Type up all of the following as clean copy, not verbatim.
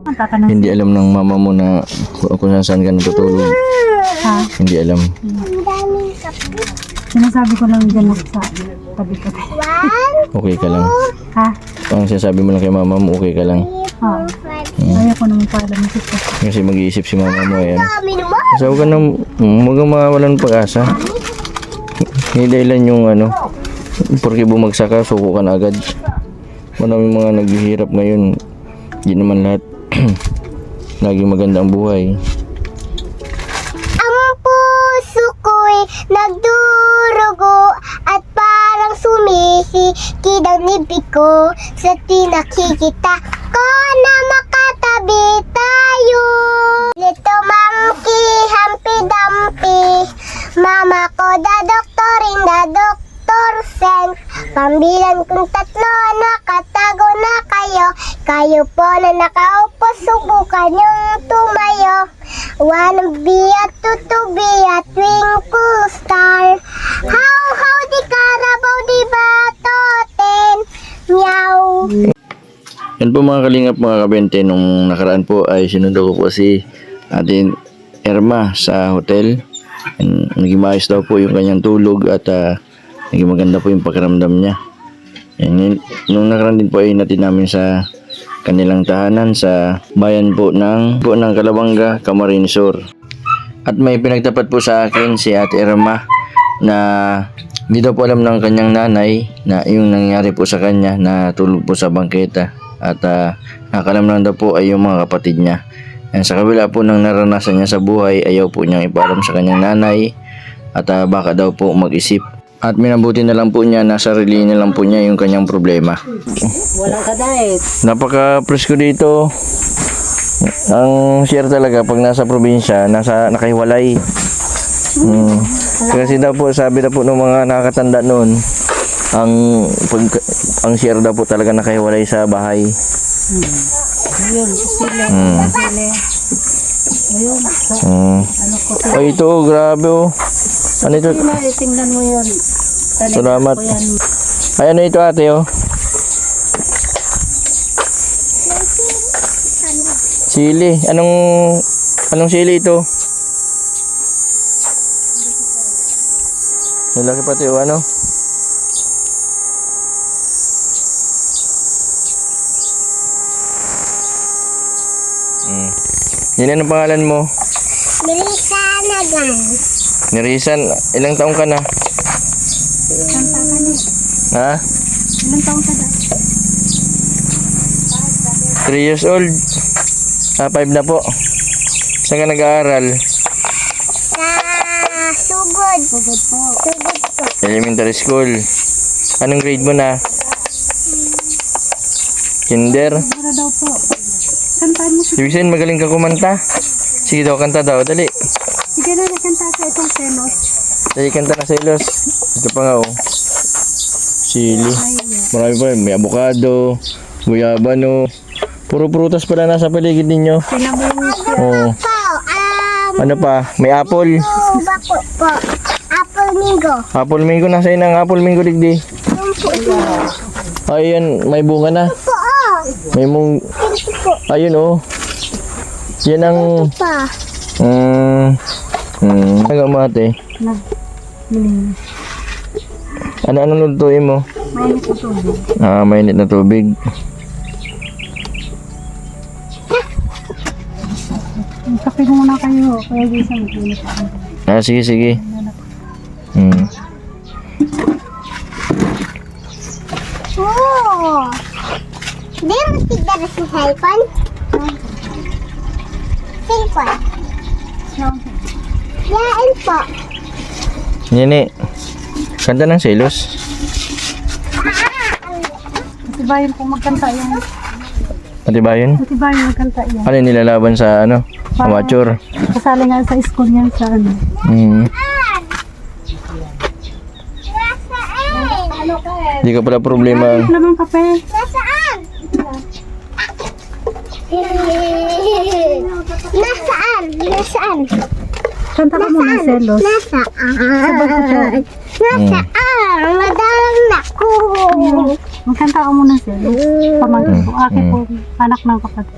Hindi alam ng mama mo na kung saan ka natutulog. Ha? Hindi alam. Sinasabi ko lang dyan sa tabi-tabi. Okay ka lang. Ha? Ang sinasabi mo lang kay mama mo, okay ka lang. Oo. Ayaw ko naman pala ng sito. Kasi mag-iisip si mama mo, ayan. Kasi huwag ka nang, huwag kang mawalan ng pag-asa. Hindi dahilan yung porque bumagsak ka, suko ka na agad. Maraming mga naghihirap ngayon. Hindi naman lahat naging maganda ang buhay. Ang puso ko'y nagdurugo at parang sumisikid ang ibig ko sa tinakikita ko na makatabi tayo. Lito monkey, Humpty Dumpty, mama ko da doktorin, da doktor sen. Pambilan kong tatlo, nakatago na kayo. Kayo po na nakaupo, subukan yung tumayo. Wanna be a to be a twinkle star. How, di Carabao, di Batoten. Meow. Yan po mga kalingap, mga kabente, nung nakaraan po ay sinundo ko po si atin Irma sa hotel. And naging maayos daw po yung kanyang tulog at naging maganda po yung pakiramdam niya. And nung nakaraan din po ay natin namin sa kanilang tahanan sa bayan po ng Calabanga, Camarines Sur. At may pinagtapat po sa akin si Ate Irma na hindi daw po alam ng kanyang nanay na yung nangyari po sa kanya na tulog po sa bangketa. At nakalam lang daw po ay yung mga kapatid niya. And sa kabila po ng naranasan niya sa buhay, ayaw po niyang ipaalam sa kanyang nanay at baka daw po mag-isip. At minabuti na lang po niya na sarili niya lang po niya yung kanyang problema. Walang kadait. Napaka-presko dito. Ang share talaga pag nasa probinsya, nakahiwalay. Kasi daw po, sabi daw po ng mga nakakatanda noon, ang share daw po talaga nakahiwalay sa bahay. Ayun, sila. Ayun. Oh, ito, grabe oh. Ano ito? Tingnan mo yun. Salamat. Ay, ano ito ate oh? Sili. Anong sili ito? Malaki pati oh, ano? Yan ang pangalan mo? Melissa Nagan. Nirisan, ilang taong ka na? Ha? Ilang taong ka na? 3 years old? 5 na po. Saan ka nag-aaral? Sa Sugod. Sugod po. Sugod po. Elementary school. Anong grade mo na? Kinder? Para daw po. Kantaan mo. Ibig magaling ka kumanta. Sige daw, kanta daw. Dali. Sige na, nakanta sa itong selos. Dali, kanta na selos. Ito pa nga oh. Sili. Marami pa. May avocado, guyabano. Puro prutas pala nasa paligid ninyo. Oh. Po, Ano pa? May apple. bako po. Apple Mingo. Apple mango. Nasa ng apple mango digdi. Yung po ito. Ayun, may bunga na. Po, oh. May mung... Ito po. Ayun oh. Yan ang... Pa. Nagamate. Nagmiling. Ano lutuin mo? Mainit na tubig. Mainit na tubig. Kape muna kayo. Kaya di sa mag-init ako. Sige. Oh. Di mo tignan sa cellphone? Cellphone. Yain po. Nini. Kanta ng selos. Matibayan kung magkanta yan. Matibayan? Matibayan magkanta yan. Ano yung nilalaban sa amateur? Kasali nga sa school yan sa ano. Hindi ka pala problema. Lamang kape. Nasaan? Nasaan? Kanta ka muna selos. Nasaan? Madalang na ko. Magkanta ka muna selos. Pamangkin ko. Akin po. Anak ng kapatid.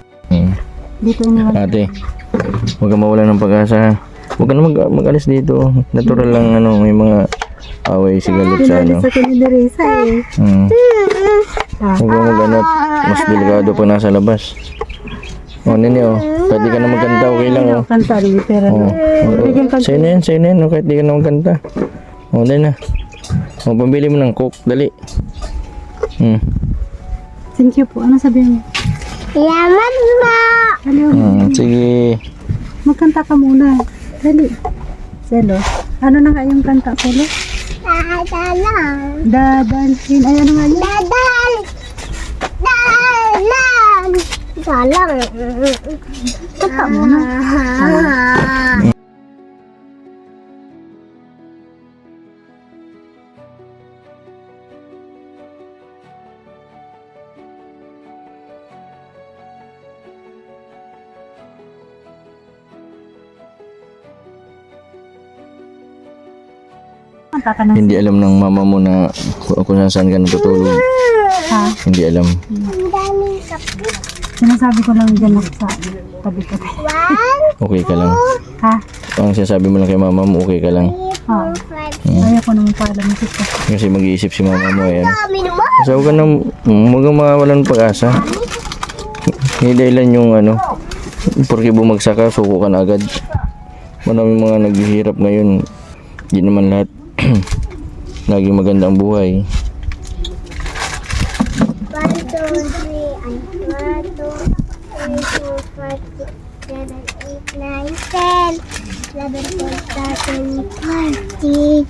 Dito iniwan. Ate, huwag ka mawala ng pag-asa ha. Huwag ka na mag-alis dito. Natural lang may mga away sigalit sa Pinali sa Kinilirisa eh. Huwag ka mag-ano. Mas delikado pa nasa labas. Nini kahit di ka na magkanta, okay lang Kanta rin, pero bigyan kanta. Sa'yo na yan, kahit di ka na magkanta. Dali na. Pambili mo ng coke, dali. Thank you po. Ano sabihin mo? Salamat po. Hello. Sige. Magkanta ka muna. Dali. Selo. Ano na nga yung kanta, Selo? Dadalang. Dadalhin. Ay, ano nga yun? Dadal. Dalang. Dalang. Kanta muna. Kanta ka na. Hindi alam ng mama mo na kung saan ka natutulog. Ha? Hindi alam. Ang daming kape. Sinasabi ko lang dyan ako sa tabi ko. Okay ka lang. Ha? Ang sinasabi mo lang kay mama mo, okay ka lang. Ha? Ayaw ko naman paalam ng sito. Kasi mag-iisip si mama mo, ayan. Kami naman. Kasi huwag ka na, huwag kang mawalan ng pag-asa. Hindi dahilan yung porque bumagsak ka, suko ka na agad. Maraming mga naghihirap ngayon. Hindi naman lahat laging maganda ang buhay. 1, 2, 3, 4, 5, 6, 7, 8, 9, 10, 11, 12, 13, 14,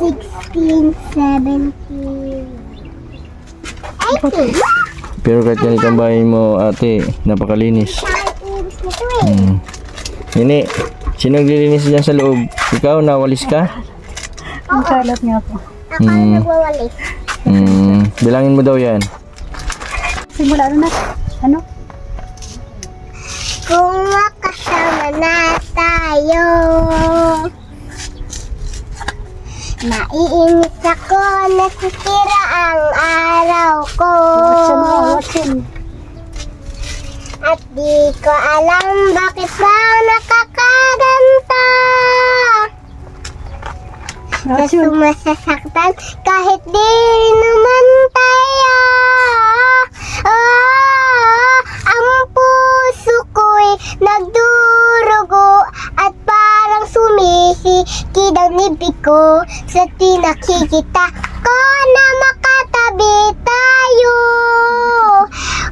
16, 17, 18. Pero kahit ganito ang bahay mo, ate, napakalinis. Nini, sino naglilinis dyan sa loob? Ikaw, nawalis ka? Ang kalat nga po. Ako ang nagwawalis. Bilangin mo daw yan. Simula na. Ano? Kung makasama na tayo, naiinis ako, nasisira ang araw ko. Watson. At di ko alam bakit ba nakakaganta. Na Watson. sumasasaktan kahit di naman tayo. Ang puso ko'y nagdurugo at parang sumisikid ang ibig ko sa tinakikita ko na makatabi tayo.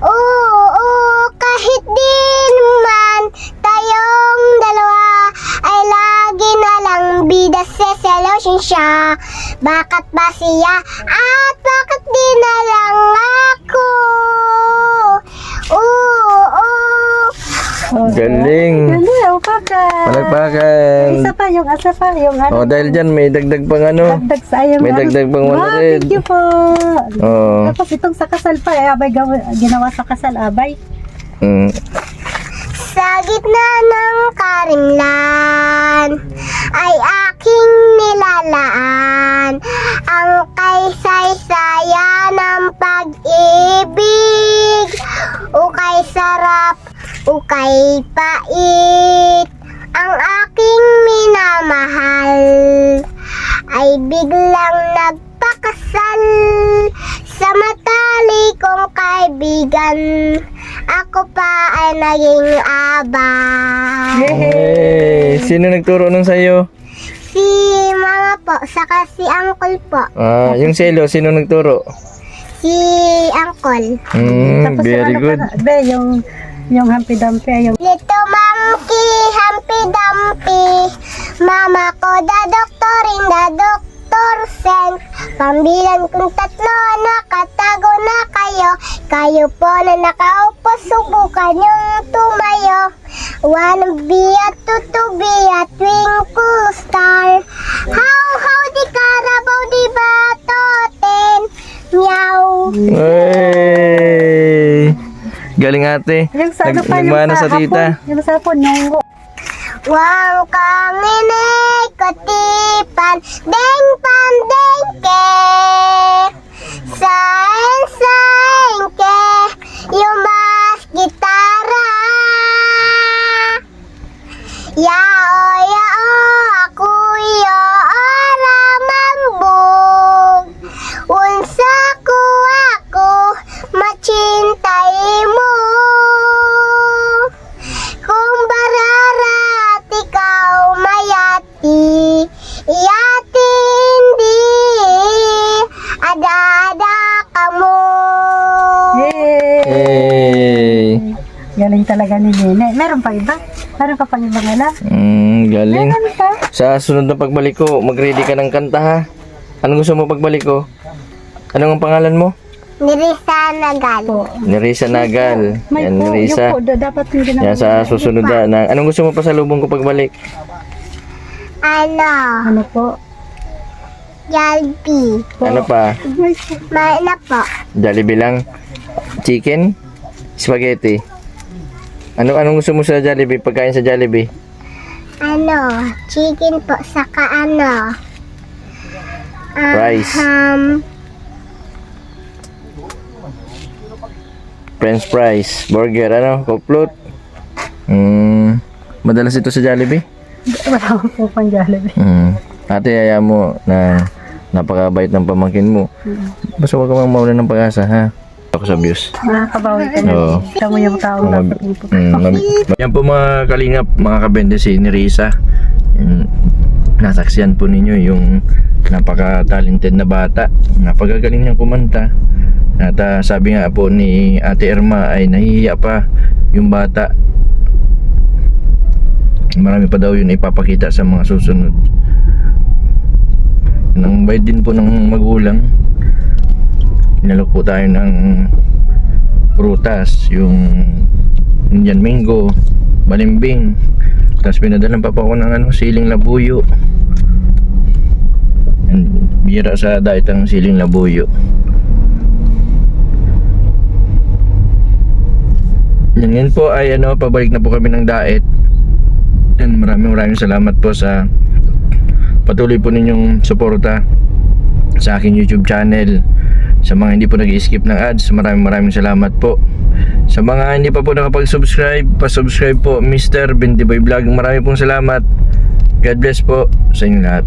Oo, kahit di naman tayong dalawa ay lagi na lang bida sa selosin siya. Bakit ba siya at bakit di na lang ako? Oo, Galing. Ganda, upakan. Palagpakan. Isa pa, yung asa pa, yung ano. Dahil dyan, may dagdag pang Dagdag sa ayam. May dagdag pang 100. Thank you po. Oo. Tapos itong sa kasal pa, abay ginawa sa kasal, abay. sa gitna ng karimlan ay aking nilalaan ang kaysay-saya ng pag-ibig. Ukay sarap, ukay pait, ang aking minamahal ay biglang nagpakasal sa matali kong kaibigan. Ako pa ay naging abang. Hey, sino nagturo nun sa'yo? Si mama po, saka si uncle po. Yung selo, sino nagturo? Si uncle. Tapos Very yung good. ano pa, be, yung hampi-dampi, yung Little monkey, Humpy Dumpy. Mama ko, the doctor in the doctor sent. Pambilan kong tatlo, nakatago na kayo. Kayo po na nakaupo, subukan yung tumayo. Wanna be a to be a twinkle star. How di Carabao, di Batoten. Meow. Hey! Galing ate. yung sa ano pa, yung Nagmana sa hapon, tita. yung sa hapon, yung Wang kang inay katipan, deng pan deng ke. Saen saen ke, yung bas gitara. Iyatindi, ada-ada kamu. Yay! Hey! Galing talaga ni Nene. Meron pa iba? Meron ka pang ibang alam? Galing. Meron pa? Sa sunod na pagbalik ko, mag-ready ka ng kanta ha. Anong gusto mo pagbalik ko? Anong ang pangalan mo? Nirisa Nagal. Po. Nerissa Nagal. May Yan, po. Nerissa. Yung po, dapat yung ginagawa. Yan sa susunod na. Anong gusto mo pa sa lubong ko pagbalik? Ano po? Jollibee. Ano pa? May po. Mana po? Jollibee lang? Chicken? Spaghetti? Anong gusto mo sa Jollibee? Pagkain sa Jollibee? Chicken po, saka Rice. French fries, burger, Coke float. Madalas ito sa Jollibee? Wala ko po pang Jollibee. Ate, hayaan mo na napakabait ng pamangkin mo. Basta huwag ka mang mawala ng pag-asa, ha? Ako sa views. Nakakabawi ka na. Oo. Ikaw mo yung taong dapat mo po. Yan po mga kalingap, mga kabende, si Nerissa. Nasaksiyan po ninyo yung napaka-talented na bata. Napakagaling niyang kumanta. At sabi nga po ni Ate Irma ay nahihiya pa yung bata. Marami pa daw yun ipapakita sa mga susunod. Nang bayad din po ng magulang. Inalok po tayo ng prutas, yung Indian mango, balimbing. Tapos pinadalan pa po ako ng siling labuyo. And bira sa diet ang siling labuyo. Yan po ay pabalik na po kami ng diet. And maraming salamat po sa patuloy po ninyong suporta sa aking YouTube channel. Sa mga hindi po nag-i-skip ng ads, maraming salamat po. Sa mga hindi pa po nakapag-subscribe, pa-subscribe po, Mr. Bintiboy Vlog. Maraming pong salamat. God bless po sa inyo lahat.